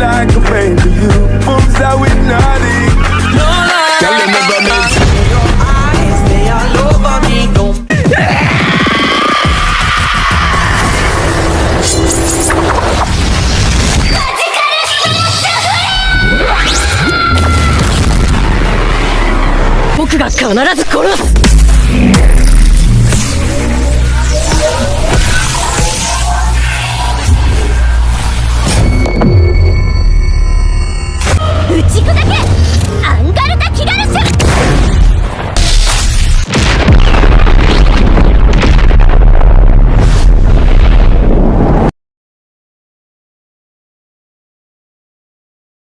like a baby. You moves that with naughty. Girl, you never meant to. Your eyes, they all over me. Don't. 僕が必ず殺す。